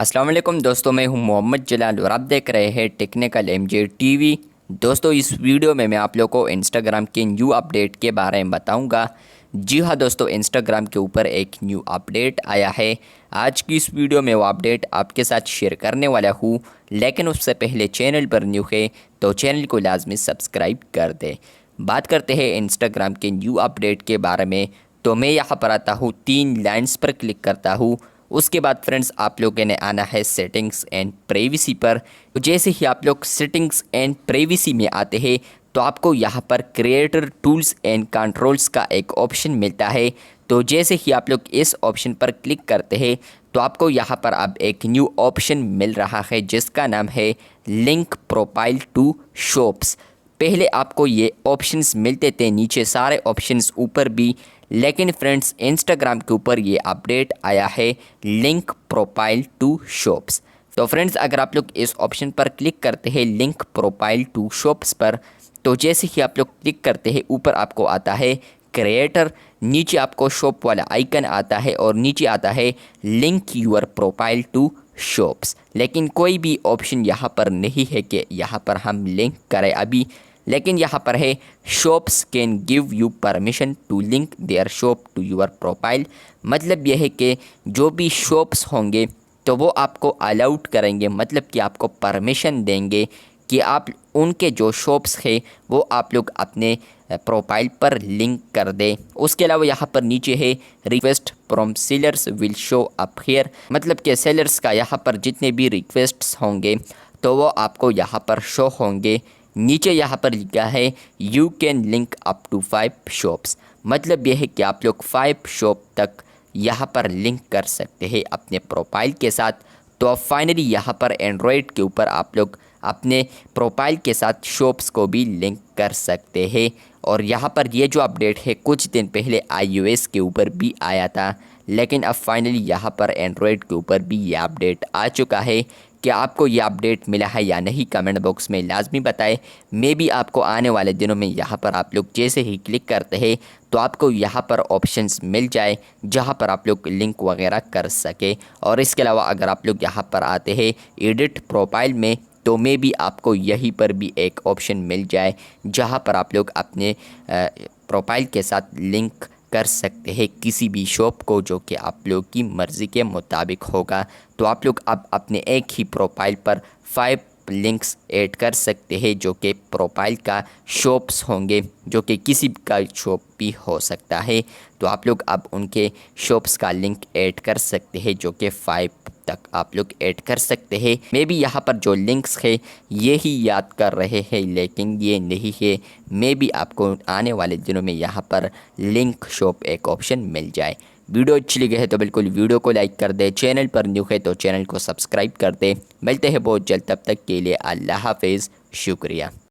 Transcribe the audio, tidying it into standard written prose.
अस्सलाम वालेकुम दोस्तों, मैं हूं मोहम्मद जलाल और आप देख रहे हैं टेक्निकल एमजे टीवी। दोस्तों, इस वीडियो में मैं आप लोगों को इंस्टाग्राम के न्यू अपडेट के बारे में बताऊंगा। जी हाँ दोस्तों, इंस्टाग्राम के ऊपर एक न्यू अपडेट आया है। आज की इस वीडियो में वो अपडेट आपके साथ शेयर करने वाला हूँ, लेकिन उससे पहले चैनल पर न्यू है तो चैनल को लाजमी सब्सक्राइब कर दे। बात करते हैं इंस्टाग्राम के न्यू अपडेट के बारे में। तो मैं यहाँ पर आता हूँ, 3 लाइन्स पर क्लिक करता हूँ। उसके बाद फ्रेंड्स आप लोगों ने आना है सेटिंग्स एंड प्राइवेसी पर। तो जैसे ही आप लोग सेटिंग्स एंड प्राइवेसी में आते हैं तो आपको यहाँ पर क्रिएटर टूल्स एंड कंट्रोल्स का एक ऑप्शन मिलता है। तो जैसे ही आप लोग इस ऑप्शन पर क्लिक करते हैं तो आपको यहाँ पर अब एक न्यू ऑप्शन मिल रहा है जिसका नाम है लिंक प्रोफाइल टू शॉप्स। पहले आपको ये ऑप्शंस मिलते थे नीचे, सारे ऑप्शंस ऊपर भी, लेकिन फ्रेंड्स इंस्टाग्राम के ऊपर ये अपडेट आया है लिंक प्रोफाइल टू शॉप्स। तो फ्रेंड्स अगर आप लोग इस ऑप्शन पर क्लिक करते हैं लिंक प्रोफाइल टू शॉप्स पर, तो जैसे ही आप लोग क्लिक करते हैं ऊपर आपको आता है क्रिएटर, नीचे आपको शॉप वाला आइकन आता है और नीचे आता है link your profile to shops. लेकिन कोई भी ऑप्शन यहाँ पर नहीं है कि यहाँ पर हम लिंक करें अभी, लेकिन यहाँ पर है shops can give you permission to link their shop to your profile. मतलब यह है कि जो भी शॉप्स होंगे तो वो आपको अलाउड करेंगे, मतलब कि आपको परमिशन देंगे कि आप उनके जो शॉप्स है वो आप लोग अपने प्रोफाइल पर लिंक कर दें। उसके अलावा यहाँ पर नीचे है request from sellers will show up here, मतलब कि सेलर्स का यहाँ पर जितने भी रिक्वेस्ट्स होंगे तो वो आपको यहाँ पर शो होंगे। नीचे यहाँ पर लिखा है you can link up to 5 shops, मतलब यह है कि आप लोग 5 शॉप तक यहाँ पर लिंक कर सकते हैं अपने प्रोफाइल के साथ। तो अब फाइनली यहाँ पर एंड्रॉयड के ऊपर आप लोग अपने प्रोफाइल के साथ शॉप्स को भी लिंक कर सकते हैं। और यहाँ पर ये जो अपडेट है कुछ दिन पहले iOS के ऊपर भी आया था, लेकिन अब फाइनली यहाँ पर एंड्रॉयड के ऊपर भी ये अपडेट आ चुका है। क्या आपको ये अपडेट मिला है या नहीं, कमेंट बॉक्स में लाजमी बताएं। मे भी आपको आने वाले दिनों में यहाँ पर आप लोग जैसे ही क्लिक करते हैं तो आपको यहाँ पर ऑप्शंस मिल जाए जहाँ पर आप लोग लिंक वगैरह कर सके। और इसके अलावा अगर आप लोग यहाँ पर आते हैं एडिट प्रोफाइल में तो मे भी आपको यहीं पर भी एक ऑप्शन मिल जाए जहाँ पर आप लोग अपने प्रोफाइल के साथ लिंक कर सकते हैं किसी भी शॉप को, जो कि आप लोग की मर्ज़ी के मुताबिक होगा। तो आप लोग अब अपने एक ही प्रोफाइल पर 5 लिंक्स ऐड कर सकते हैं जो कि प्रोफाइल का शॉप्स होंगे, जो कि किसी का शॉप भी हो सकता है। तो आप लोग अब उनके शॉप्स का लिंक ऐड कर सकते हैं जो कि 5 तक आप लोग ऐड कर सकते हैं। मे भी यहाँ पर जो लिंक्स है ये ही याद कर रहे हैं, लेकिन ये नहीं है। मे भी आपको आने वाले दिनों में यहाँ पर लिंक शॉप एक ऑप्शन मिल जाए। वीडियो अच्छी लगी है तो बिल्कुल वीडियो को लाइक कर दे, चैनल पर न्यू है तो चैनल को सब्सक्राइब कर दे। मिलते हैं बहुत जल्द, तब तक के लिए अल्लाह हाफिज़, शुक्रिया।